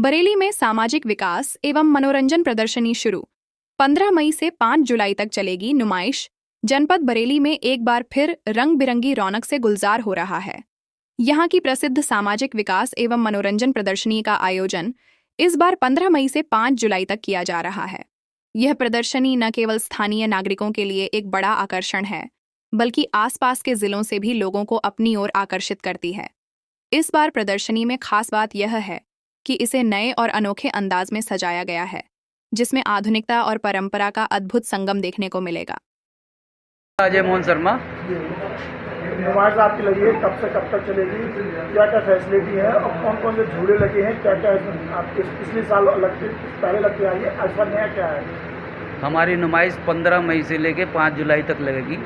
बरेली में सामाजिक विकास एवं मनोरंजन प्रदर्शनी शुरू। 15 मई से 5 जुलाई तक चलेगी नुमाइश। जनपद बरेली में एक बार फिर रंग बिरंगी रौनक से गुलजार हो रहा है। यहाँ की प्रसिद्ध सामाजिक विकास एवं मनोरंजन प्रदर्शनी का आयोजन इस बार 15 मई से 5 जुलाई तक किया जा रहा है। यह प्रदर्शनी न केवल स्थानीय नागरिकों के लिए एक बड़ा आकर्षण है, बल्कि आसपास के जिलों से भी लोगों को अपनी ओर आकर्षित करती है। इस बार प्रदर्शनी में खास बात यह है कि इसे नए और अनोखे अंदाज में सजाया गया है, जिसमें आधुनिकता और परंपरा का अद्भुत संगम देखने को मिलेगा। अजय मोहन शर्मा। नुमाइश आपकी लगी है, कब से कब तक चलेगी, क्या क्या फैसिलिटी है और कौन कौन से झूले लगे हैं, क्या क्या आपके पिछले साल पहले लगती आई है, आज पर नया क्या है? हमारी नुमाइश 15 मई से लेके 5 जुलाई तक लगेगी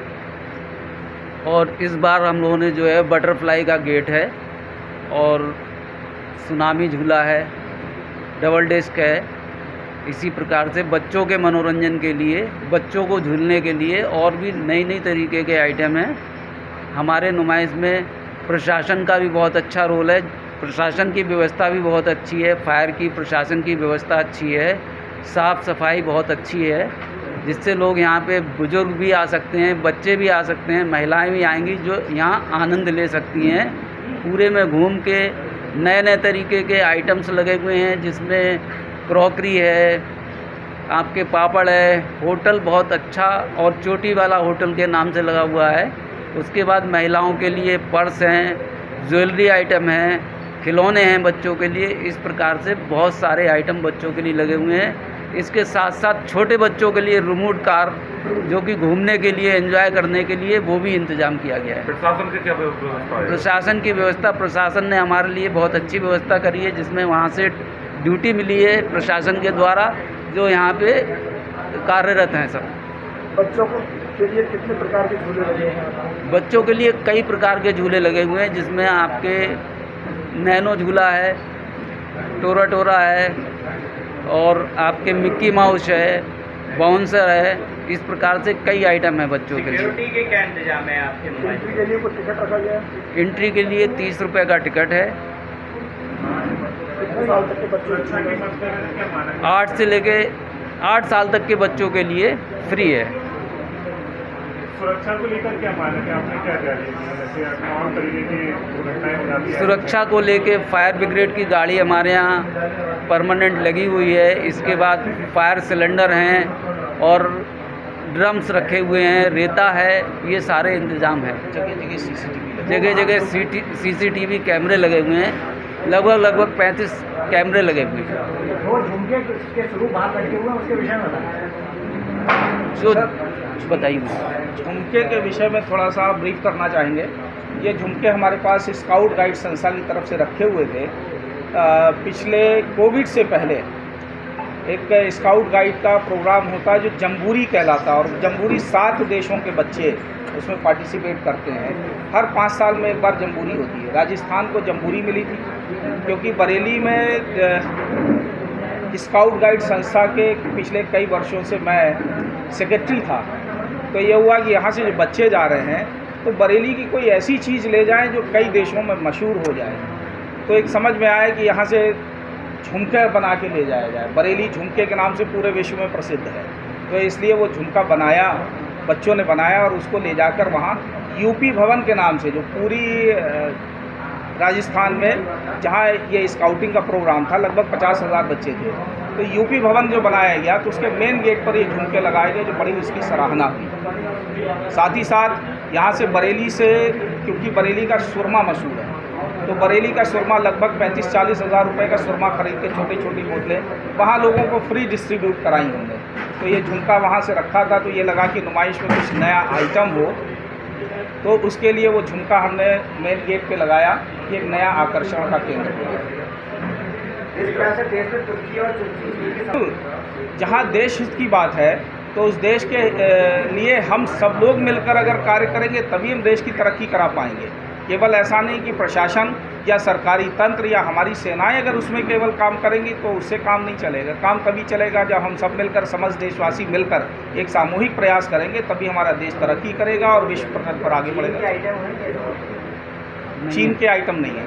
और इस बार हम लोगों ने जो है बटरफ्लाई का गेट है और सुनामी झूला है, डबल डेस्क है। इसी प्रकार से बच्चों के मनोरंजन के लिए, बच्चों को झूलने के लिए और भी नई नई तरीके के आइटम हैं। हमारे नुमाइश में प्रशासन का भी बहुत अच्छा रोल है, प्रशासन की व्यवस्था भी बहुत अच्छी है, फायर की प्रशासन की व्यवस्था अच्छी है, साफ़ सफाई बहुत अच्छी है, जिससे लोग यहाँ पे बुजुर्ग भी आ सकते हैं, बच्चे भी आ सकते हैं, महिलाएं भी आएंगी जो यहाँ आनंद ले सकती हैं। पूरे में घूम के नए नए तरीके के आइटम्स लगे हुए हैं, जिसमें क्रॉकरी है, आपके पापड़ है। होटल बहुत अच्छा और चोटी वाला होटल के नाम से लगा हुआ है। उसके बाद महिलाओं के लिए पर्स हैं, ज्वेलरी आइटम हैं, खिलौने हैं बच्चों के लिए। इस प्रकार से बहुत सारे आइटम बच्चों के लिए लगे हुए हैं। इसके साथ साथ छोटे बच्चों के लिए रिमोट कार, जो कि घूमने के लिए, एंजॉय करने के लिए, वो भी इंतजाम किया गया है। प्रशासन की क्या व्यवस्था है? प्रशासन ने हमारे लिए बहुत अच्छी व्यवस्था करी है, जिसमें वहाँ से ड्यूटी मिली है प्रशासन के द्वारा, जो यहाँ पे कार्यरत हैं सब। बच्चों के लिए कितने प्रकार के झूले लगे हैं? बच्चों के लिए कई प्रकार के झूले लगे हुए हैं, जिसमें आपके नैनो झूला है, टोरा टोरा है और आपके मिक्की माउस है, बाउंसर है। इस प्रकार से कई आइटम है बच्चों के लिए। सिक्योरिटी के क्या इंतजाम है आपके मोबाइल? एंट्री के लिए कोई टिकट रखा गया है? एंट्री के लिए 30 रुपये का टिकट है। कितने साल तक के बच्चे? 8 से लेके 8 साल तक के बच्चों के लिए फ्री है। सुरक्षा को लेकर क्या मानक है? आपने क्या क्या जैसे तमाम तरीके की दुर्घटनाएं हो जाती है? सुरक्षा को लेके फायर ब्रिगेड की गाड़ी हमारे यहाँ परमानेंट लगी हुई है। इसके बाद फायर सिलेंडर हैं और ड्रम्स रखे हुए हैं, रेता है, ये सारे इंतज़ाम हैं। जगह जगह CCTV कैमरे लगे हुए हैं। लगभग 35 कैमरे लगे हुए हैं। वो झुमके के स्वरूप बाहर लगे हुए हैं, उसके विषय में जो बताइए। झुमके के विषय में थोड़ा सा ब्रीफ करना चाहेंगे। ये झुमके हमारे पास स्काउट गाइड संस्था की तरफ से रखे हुए थे। पिछले कोविड से पहले एक स्काउट गाइड का प्रोग्राम होता है जो जम्बूरी कहलाता है, और जम्बूरी 7 देशों के बच्चे उसमें पार्टिसिपेट करते हैं। हर 5 साल में एक बार जम्बूरी होती है। राजस्थान को जम्बूरी मिली थी क्योंकि बरेली में स्काउट गाइड संस्था के पिछले कई वर्षों से मैं सेक्रेटरी था। तो ये हुआ कि यहाँ से जो बच्चे जा रहे हैं तो बरेली की कोई ऐसी चीज़ ले जाएं जो कई देशों में मशहूर हो जाए। तो एक समझ में आया कि यहाँ से झुमके बना के ले जाया जाए। बरेली झुमके के नाम से पूरे विश्व में प्रसिद्ध है, तो इसलिए वो झुमका बनाया, बच्चों ने बनाया और उसको ले जाकर वहाँ यूपी भवन के नाम से, जो पूरी राजस्थान में जहाँ ये स्काउटिंग का प्रोग्राम था, लगभग 50,000 बच्चे थे, तो यूपी भवन जो बनाया गया तो उसके मेन गेट पर ये झुमके लगाए गए, जो बड़ी उसकी सराहना हुई। साथ ही साथ यहाँ से बरेली से, क्योंकि बरेली का सुरमा मशहूर है, तो बरेली का सुरमा लगभग 35-40 हज़ार रुपये का सुरमा खरीद के छोटी छोटी बोतलें वहाँ लोगों को फ्री डिस्ट्रीब्यूट कराई हमने। तो ये झुमका वहाँ से रखा था, तो ये लगा कि नुमाइश में कुछ नया आइटम हो, तो उसके लिए वो झुमका हमने मेन गेट पे लगाया कि एक नया आकर्षण का केंद्र हो। इस तरह से देश में तुर्की और जहाँ देश हित की बात है तो उस देश के लिए हम सब लोग मिलकर अगर कार्य करेंगे तभी हम देश की तरक्की करा पाएंगे। केवल ऐसा नहीं कि प्रशासन या सरकारी तंत्र या हमारी सेनाएं अगर उसमें केवल काम करेंगी तो उससे काम नहीं चलेगा। काम तभी चलेगा जब हम सब मिलकर, समस्त देशवासी मिलकर एक सामूहिक प्रयास करेंगे, तभी हमारा देश तरक्की करेगा और विश्व पटल पर आगे बढ़ेगा। चीन के आइटम नहीं है।